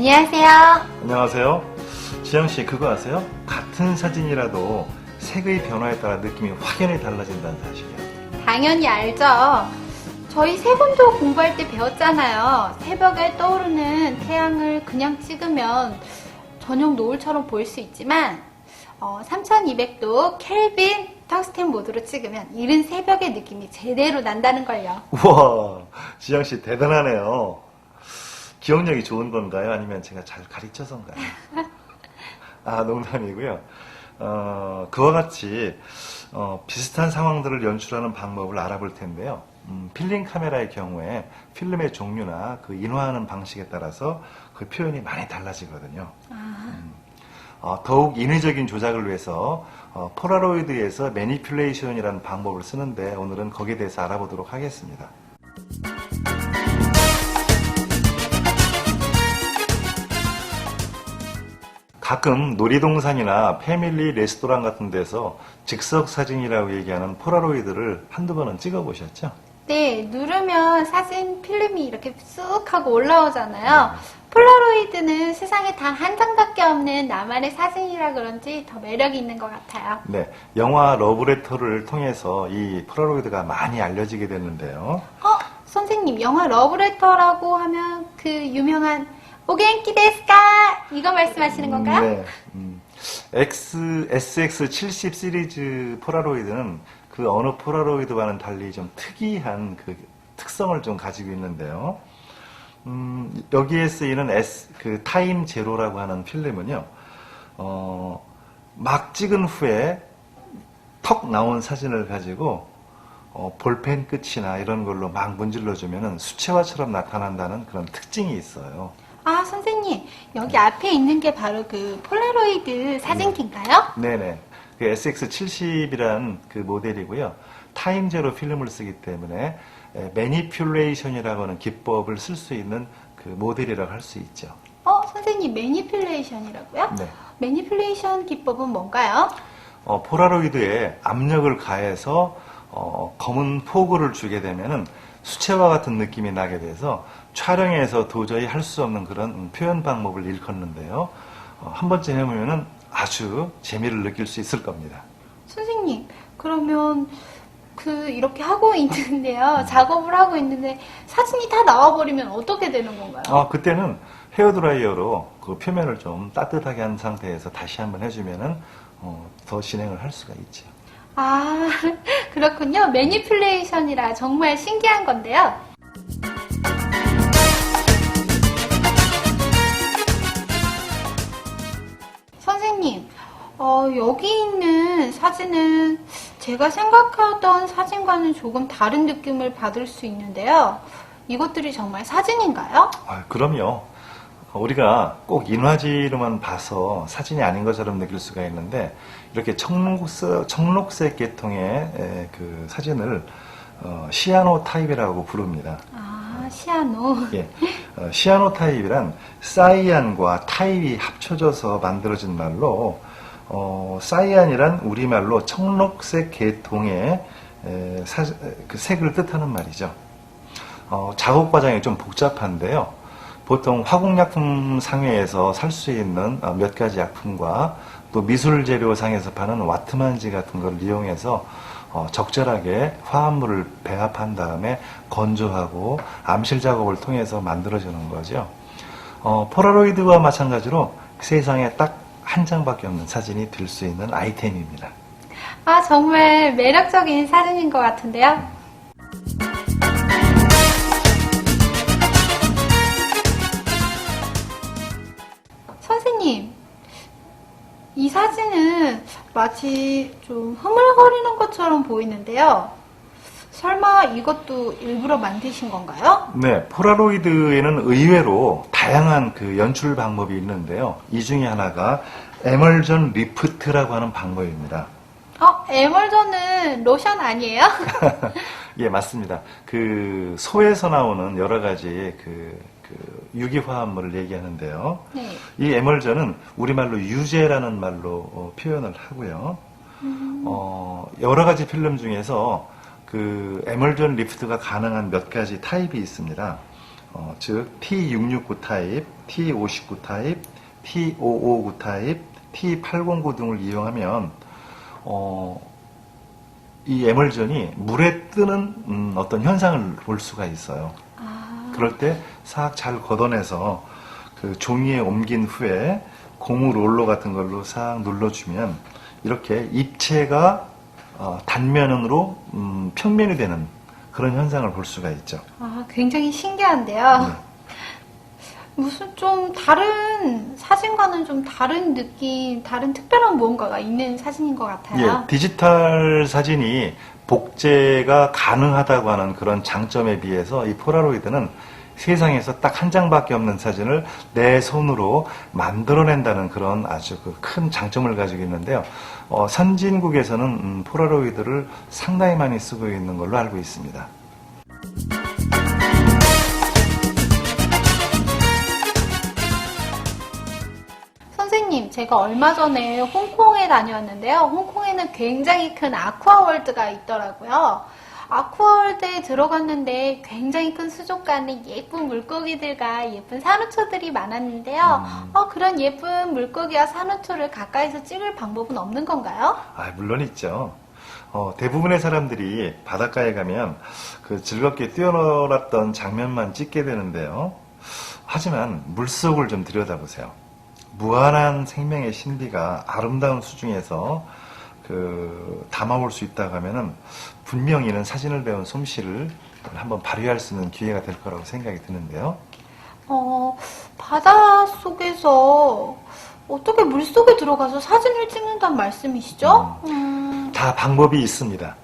안녕하세요. 안녕하세요. 지영씨, 그거 아세요? 같은 사진이라도 색의 변화에 따라 느낌이 확연히 달라진다는 사실이요. 당연히 알죠. 저희 세 분도 공부할 때 배웠잖아요. 새벽에 떠오르는 태양을 그냥 찍으면 저녁 노을처럼 보일 수 있지만 3200도 켈빈 텅스텐 모드로 찍으면 이른 새벽의 느낌이 제대로 난다는 걸요. 우와, 지영씨 대단하네요. 기억력이 좋은 건가요? 아니면 제가 잘 가르쳐서인가요? 아, 농담이고요. 그와 같이 비슷한 상황들을 연출하는 방법을 알아볼 텐데요. 필름 카메라의 경우에 필름의 종류나 그 인화하는 방식에 따라서 그 표현이 많이 달라지거든요. 더욱 인위적인 조작을 위해서 폴라로이드에서 매니퓰레이션이라는 방법을 쓰는데 오늘은 거기에 대해서 알아보도록 하겠습니다. 가끔 놀이동산이나 패밀리 레스토랑 같은 데서 즉석 사진이라고 얘기하는 폴라로이드를 한두 번은 찍어보셨죠? 네, 누르면 사진 필름이 이렇게 쑥 하고 올라오잖아요. 폴라로이드는 세상에 단 한 장밖에 없는 나만의 사진이라 그런지 더 매력이 있는 것 같아요. 네, 영화 러브레터를 통해서 이 폴라로이드가 많이 알려지게 됐는데요. 선생님, 영화 러브레터라고 하면 그 유명한 오겐키 데스까? 이거 말씀하시는 건가요? 네. SX70 시리즈 폴라로이드는 그 어느 폴라로이드와는 달리 좀 특이한 그 특성을 좀 가지고 있는데요. 여기에 쓰이는 그 타임 제로라고 하는 필름은요, 막 찍은 후에 턱 나온 사진을 가지고 볼펜 끝이나 이런 걸로 막 문질러주면은 수채화처럼 나타난다는 그런 특징이 있어요. 아, 선생님, 여기 앞에 있는 게 바로 그 폴라로이드 사진기인가요? 네네. 그 SX70이란 그 모델이고요. 타임 제로 필름을 쓰기 때문에 매니퓰레이션이라고 하는 기법을 쓸 수 있는 그 모델이라고 할 수 있죠. 선생님, 매니퓰레이션이라고요? 네. 매니퓰레이션 기법은 뭔가요? 폴라로이드에 압력을 가해서 검은 포구를 주게 되면은 수채화 같은 느낌이 나게 돼서 촬영에서 도저히 할 수 없는 그런 표현 방법을 일컫는데요. 한 번쯤 해보면은 아주 재미를 느낄 수 있을 겁니다. 선생님, 그러면 이렇게 하고 있는데요. 작업을 하고 있는데 사진이 다 나와버리면 어떻게 되는 건가요? 그때는 헤어드라이어로 그 표면을 좀 따뜻하게 한 상태에서 다시 한번 해주면은 더 진행을 할 수가 있죠. 아, 그렇군요. 매니퓰레이션이라 정말 신기한 건데요. 선생님, 여기 있는 사진은 제가 생각하던 사진과는 조금 다른 느낌을 받을 수 있는데요. 이것들이 정말 사진인가요? 그럼요. 우리가 꼭 인화지로만 봐서 사진이 아닌 것처럼 느낄 수가 있는데 이렇게 청록색 계통의 그 사진을 시아노 타입이라고 부릅니다. 아, 시아노. 예, 시아노 타입이란 사이안과 타입이 합쳐져서 만들어진 말로 사이안이란 우리말로 청록색 계통의 그 색을 뜻하는 말이죠. 작업 과정이 좀 복잡한데요. 보통 화공약품 상회에서 살 수 있는 몇 가지 약품과 또 미술 재료 상에서 파는 와트만지 같은 걸 이용해서 적절하게 화합물을 배합한 다음에 건조하고 암실 작업을 통해서 만들어지는 거죠. 폴라로이드와 마찬가지로 세상에 딱 한 장밖에 없는 사진이 될 수 있는 아이템입니다. 아, 정말 매력적인 사진인 것 같은데요. 선생님, 이 사진은 마치 좀 흐물거리는 것처럼 보이는데요. 설마 이것도 일부러 만드신 건가요? 네, 폴라로이드에는 의외로 다양한 그 연출 방법이 있는데요. 이 중에 하나가 에멀전 리프트라고 하는 방법입니다. 에멀전은 로션 아니에요? 예, 맞습니다. 그 소에서 나오는 여러 가지 그 유기화합물을 얘기하는데요. 네. 이 에멀전은 우리말로 유제라는 말로 표현을 하고요. 여러 가지 필름 중에서 그 에멀전 리프트가 가능한 몇 가지 타입이 있습니다. 즉 T669 타입, T59 타입, T559 타입, T809 등을 이용하면 이 에멀전이 물에 뜨는 어떤 현상을 볼 수가 있어요. 그럴 때 싹 잘 걷어내서 그 종이에 옮긴 후에 고무 롤러 같은 걸로 싹 눌러주면 이렇게 입체가 단면으로 평면이 되는 그런 현상을 볼 수가 있죠. 굉장히 신기한데요. 네. 무슨 좀 다른 사진과는 좀 다른 느낌, 다른 특별한 무언가가 있는 사진인 것 같아요. 예, 디지털 사진이 복제가 가능하다고 하는 그런 장점에 비해서 이 폴라로이드는 세상에서 딱 한 장밖에 없는 사진을 내 손으로 만들어낸다는 그런 아주 큰 장점을 가지고 있는데요. 선진국에서는 폴라로이드를 상당히 많이 쓰고 있는 걸로 알고 있습니다. 선생님, 제가 얼마 전에 홍콩에 다녀왔는데요. 홍콩에는 굉장히 큰 아쿠아월드가 있더라고요. 아쿠아월드에 들어갔는데 굉장히 큰 수족관 안에 예쁜 물고기들과 예쁜 산호초들이 많았는데요. 그런 예쁜 물고기와 산호초를 가까이서 찍을 방법은 없는 건가요? 물론 있죠. 대부분의 사람들이 바닷가에 가면 그 즐겁게 뛰어놀았던 장면만 찍게 되는데요. 하지만 물속을 좀 들여다보세요. 무한한 생명의 신비가 아름다운 수중에서 담아올 수 있다고 하면은 분명히는 사진을 배운 솜씨를 한번 발휘할 수 있는 기회가 될 거라고 생각이 드는데요. 바닷속에서 어떻게 물속에 들어가서 사진을 찍는다는 말씀이시죠? 다 방법이 있습니다.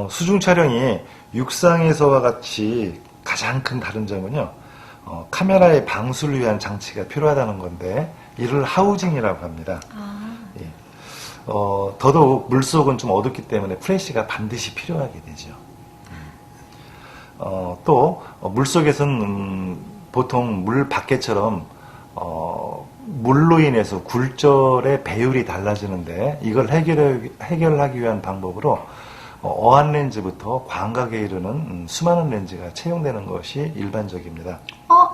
수중 촬영이 육상에서와 같이 가장 큰 다른 점은요. 카메라의 방수를 위한 장치가 필요하다는 건데 이를 하우징이라고 합니다. 예. 더더욱 물속은 좀 어둡기 때문에 플래시가 반드시 필요하게 되죠. 또 물속에서는 보통 물 밖에처럼 물로 인해서 굴절의 배율이 달라지는데 이걸 해결하기 위한 방법으로 어안 렌즈부터 광각에 이르는 수많은 렌즈가 채용되는 것이 일반적입니다.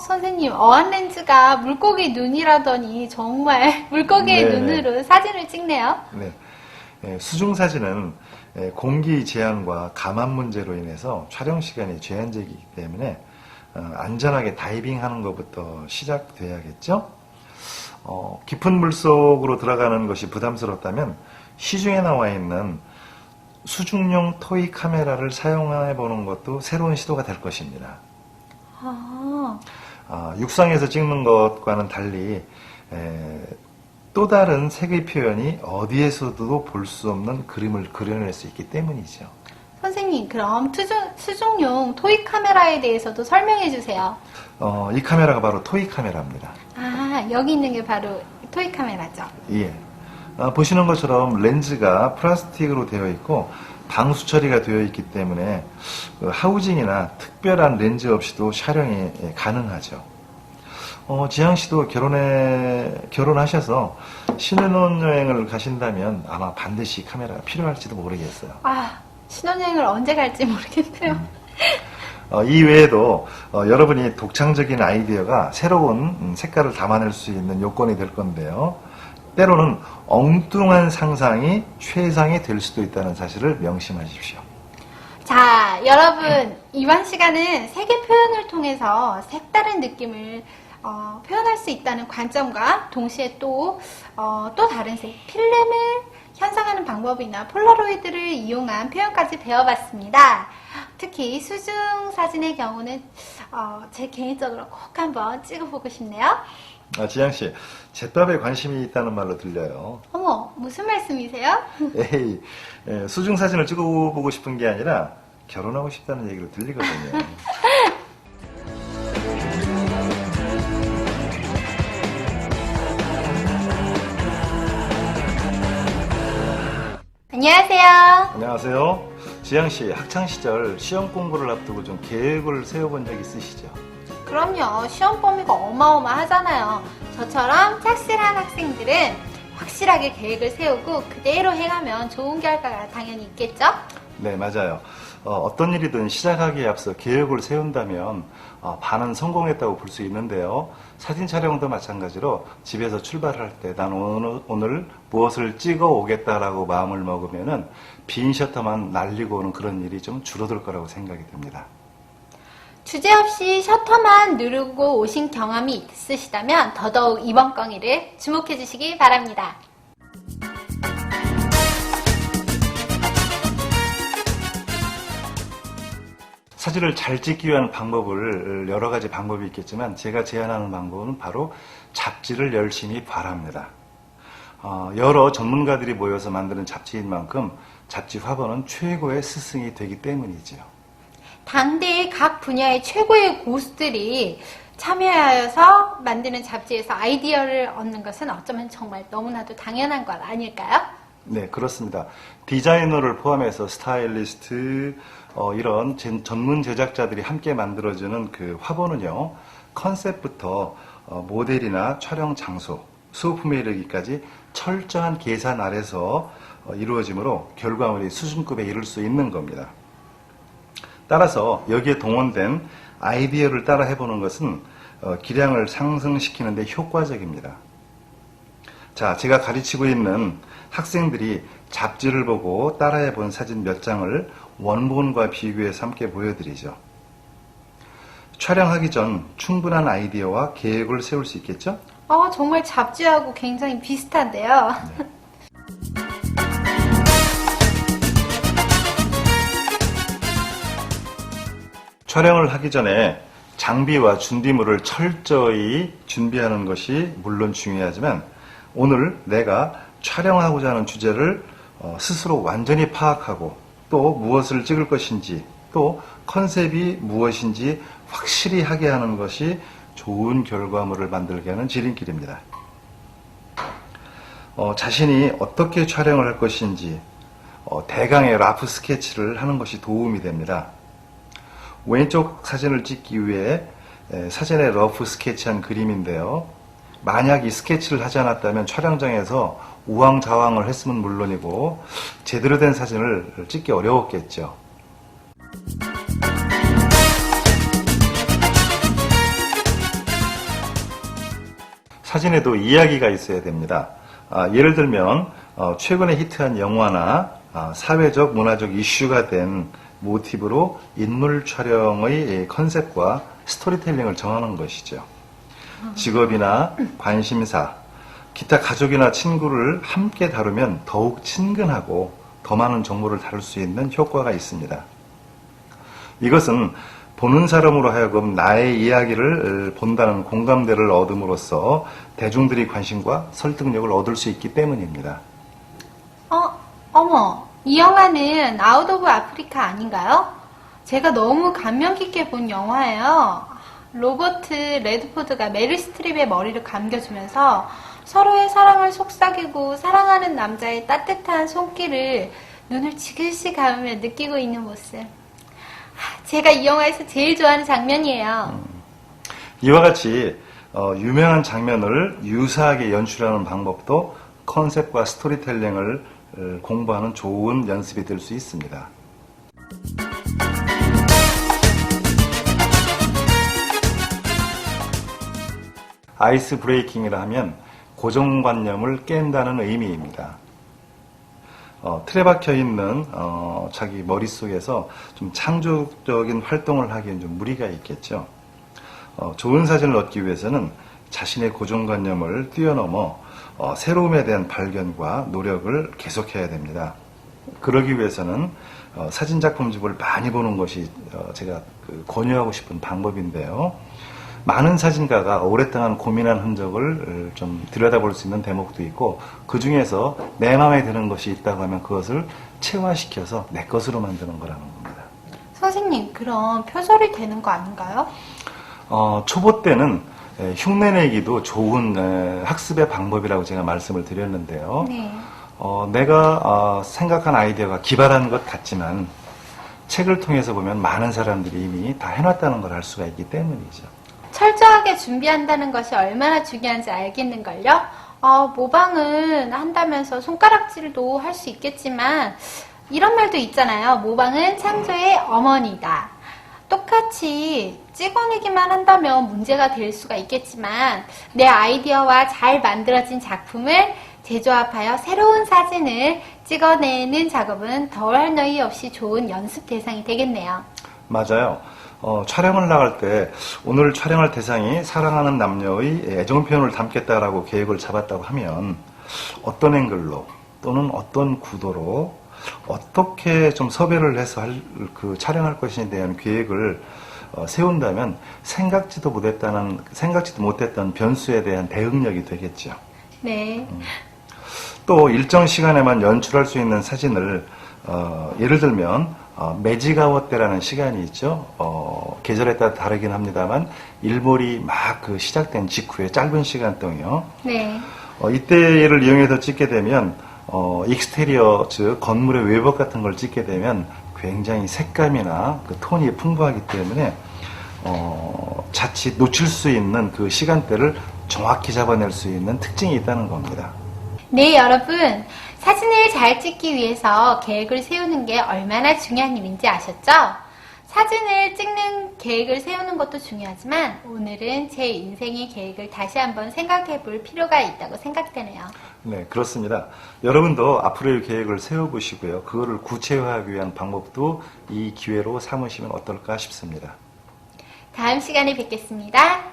선생님, 어안 렌즈가 물고기 눈이라더니 정말 물고기의 네네. 눈으로 사진을 찍네요. 네. 수중 사진은 공기 제한과 감압 문제로 인해서 촬영 시간이 제한적이기 때문에 안전하게 다이빙하는 것부터 시작돼야겠죠. 깊은 물속으로 들어가는 것이 부담스럽다면 시중에 나와 있는 수중용 토이 카메라를 사용해 보는 것도 새로운 시도가 될 것입니다. 육상에서 찍는 것과는 달리 또 다른 색의 표현이 어디에서도 볼 수 없는 그림을 그려낼 수 있기 때문이죠. 선생님, 그럼 수중용 토이 카메라에 대해서도 설명해 주세요. 이 카메라가 바로 토이 카메라입니다. 여기 있는 게 바로 토이 카메라죠. 예. 보시는 것처럼 렌즈가 플라스틱으로 되어 있고 방수 처리가 되어 있기 때문에 하우징이나 특별한 렌즈 없이도 촬영이 가능하죠. 지향 씨도 결혼하셔서 신혼여행을 가신다면 아마 반드시 카메라가 필요할지도 모르겠어요. 신혼여행을 언제 갈지 모르겠네요. 이 외에도 여러분이 독창적인 아이디어가 새로운 색깔을 담아낼 수 있는 요건이 될 건데요. 때로는 엉뚱한 상상이 최상이 될 수도 있다는 사실을 명심하십시오. 자, 여러분, 이번 시간은 색의 표현을 통해서 색다른 느낌을 표현할 수 있다는 관점과 동시에 또 다른 색, 필름을 현상하는 방법이나 폴라로이드를 이용한 표현까지 배워봤습니다. 특히 수중 사진의 경우는 제 개인적으로 꼭 한번 찍어보고 싶네요. 지향씨, 잿밥에 관심이 있다는 말로 들려요. 어머, 무슨 말씀이세요? 에이, 수중 사진을 찍어보고 싶은 게 아니라 결혼하고 싶다는 얘기로 들리거든요. 안녕하세요. 안녕하세요. 지향씨, 학창시절 시험 공부를 앞두고 좀 계획을 세워본 적 있으시죠? 그럼요. 시험 범위가 어마어마하잖아요. 저처럼 착실한 학생들은 확실하게 계획을 세우고 그대로 해가면 좋은 결과가 당연히 있겠죠? 네, 맞아요. 어떤 일이든 시작하기에 앞서 계획을 세운다면 반은 성공했다고 볼 수 있는데요. 사진 촬영도 마찬가지로 집에서 출발할 때 난 오늘 무엇을 찍어 오겠다라고 마음을 먹으면은 빈 셔터만 날리고 오는 그런 일이 좀 줄어들 거라고 생각이 듭니다. 주제 없이 셔터만 누르고 오신 경험이 있으시다면 더더욱 이번 강의를 주목해 주시기 바랍니다. 사진을 잘 찍기 위한 방법을 여러 가지 방법이 있겠지만 제가 제안하는 방법은 바로 잡지를 열심히 바랍니다. 여러 전문가들이 모여서 만드는 잡지인 만큼 잡지 화보는 최고의 스승이 되기 때문이지요. 당대의 각 분야의 최고의 고수들이 참여하여서 만드는 잡지에서 아이디어를 얻는 것은 어쩌면 정말 너무나도 당연한 것 아닐까요? 네, 그렇습니다. 디자이너를 포함해서 스타일리스트, 이런 전문 제작자들이 함께 만들어주는 그 화보는요, 컨셉부터 모델이나 촬영 장소, 소품에 이르기까지 철저한 계산 아래서 이루어지므로 결과물이 수준급에 이를 수 있는 겁니다. 따라서 여기에 동원된 아이디어를 따라 해보는 것은 기량을 상승시키는 데 효과적입니다. 자, 제가 가르치고 있는 학생들이 잡지를 보고 따라해 본 사진 몇 장을 원본과 비교해서 함께 보여드리죠. 촬영하기 전 충분한 아이디어와 계획을 세울 수 있겠죠? 정말 잡지하고 굉장히 비슷한데요. 네. 촬영을 하기 전에 장비와 준비물을 철저히 준비하는 것이 물론 중요하지만 오늘 내가 촬영하고자 하는 주제를 스스로 완전히 파악하고 또 무엇을 찍을 것인지 또 컨셉이 무엇인지 확실히 하게 하는 것이 좋은 결과물을 만들게 하는 지름길입니다. 자신이 어떻게 촬영을 할 것인지 대강의 라프 스케치를 하는 것이 도움이 됩니다. 왼쪽 사진을 찍기 위해 사진에 러프 스케치한 그림인데요. 만약 이 스케치를 하지 않았다면 촬영장에서 우왕좌왕을 했으면 물론이고 제대로 된 사진을 찍기 어려웠겠죠. 사진에도 이야기가 있어야 됩니다. 예를 들면 최근에 히트한 영화나 사회적, 문화적 이슈가 된 모티브로 인물 촬영의 컨셉과 스토리텔링을 정하는 것이죠. 직업이나 관심사, 기타 가족이나 친구를 함께 다루면 더욱 친근하고 더 많은 정보를 다룰 수 있는 효과가 있습니다. 이것은 보는 사람으로 하여금 나의 이야기를 본다는 공감대를 얻음으로써 대중들이 관심과 설득력을 얻을 수 있기 때문입니다. 어머, 이 영화는 아웃 오브 아프리카 아닌가요? 제가 너무 감명 깊게 본 영화예요. 로버트 레드포드가 메릴 스트립의 머리를 감겨주면서 서로의 사랑을 속삭이고 사랑하는 남자의 따뜻한 손길을 눈을 지그시 감으며 느끼고 있는 모습. 제가 이 영화에서 제일 좋아하는 장면이에요. 이와 같이 유명한 장면을 유사하게 연출하는 방법도 컨셉과 스토리텔링을 공부하는 좋은 연습이 될 수 있습니다. 아이스 브레이킹이라 하면 고정관념을 깬다는 의미입니다. 틀에 박혀 있는 자기 머릿속에서 좀 창조적인 활동을 하기엔 좀 무리가 있겠죠. 좋은 사진을 얻기 위해서는 자신의 고정관념을 뛰어넘어 새로움에 대한 발견과 노력을 계속해야 됩니다. 그러기 위해서는 사진작품집을 많이 보는 것이 제가 권유하고 싶은 방법인데요. 많은 사진가가 오랫동안 고민한 흔적을 좀 들여다볼 수 있는 대목도 있고 그 중에서 내 마음에 드는 것이 있다고 하면 그것을 체화시켜서 내 것으로 만드는 거라는 겁니다. 선생님, 그럼 표절이 되는 거 아닌가요? 초보 때는 흉내내기도 좋은 학습의 방법이라고 제가 말씀을 드렸는데요. 네. 내가 생각한 아이디어가 기발한 것 같지만 책을 통해서 보면 많은 사람들이 이미 다 해놨다는 걸 알 수가 있기 때문이죠. 철저하게 준비한다는 것이 얼마나 중요한지 알겠는걸요? 모방은 한다면서 손가락질도 할 수 있겠지만 이런 말도 있잖아요. 모방은 창조의 어머니다. 똑같이 찍어내기만 한다면 문제가 될 수가 있겠지만 내 아이디어와 잘 만들어진 작품을 재조합하여 새로운 사진을 찍어내는 작업은 더할 나위 없이 좋은 연습 대상이 되겠네요. 맞아요. 촬영을 나갈 때 오늘 촬영할 대상이 사랑하는 남녀의 애정 표현을 담겠다라고 계획을 잡았다고 하면 어떤 앵글로 또는 어떤 구도로 어떻게 좀 섭외를 해서 그 촬영할 것인에 대한 계획을 세운다면 생각지도 못했던 변수에 대한 대응력이 되겠죠. 네. 또 일정 시간에만 연출할 수 있는 사진을 예를 들면 매직아워 때라는 시간이 있죠. 계절에 따라 다르긴 합니다만 일몰이 막 그 시작된 직후에 짧은 시간 동이요. 네. 이때를 이용해서 찍게 되면 익스테리어 즉 건물의 외벽 같은 걸 찍게 되면 굉장히 색감이나 그 톤이 풍부하기 때문에 자칫 놓칠 수 있는 그 시간대를 정확히 잡아낼 수 있는 특징이 있다는 겁니다. 네, 여러분. 사진을 잘 찍기 위해서 계획을 세우는 게 얼마나 중요한 일인지 아셨죠? 사진을 찍는 계획을 세우는 것도 중요하지만 오늘은 제 인생의 계획을 다시 한번 생각해 볼 필요가 있다고 생각되네요. 네, 그렇습니다. 여러분도 앞으로의 계획을 세워보시고요. 그거를 구체화하기 위한 방법도 이 기회로 삼으시면 어떨까 싶습니다. 다음 시간에 뵙겠습니다.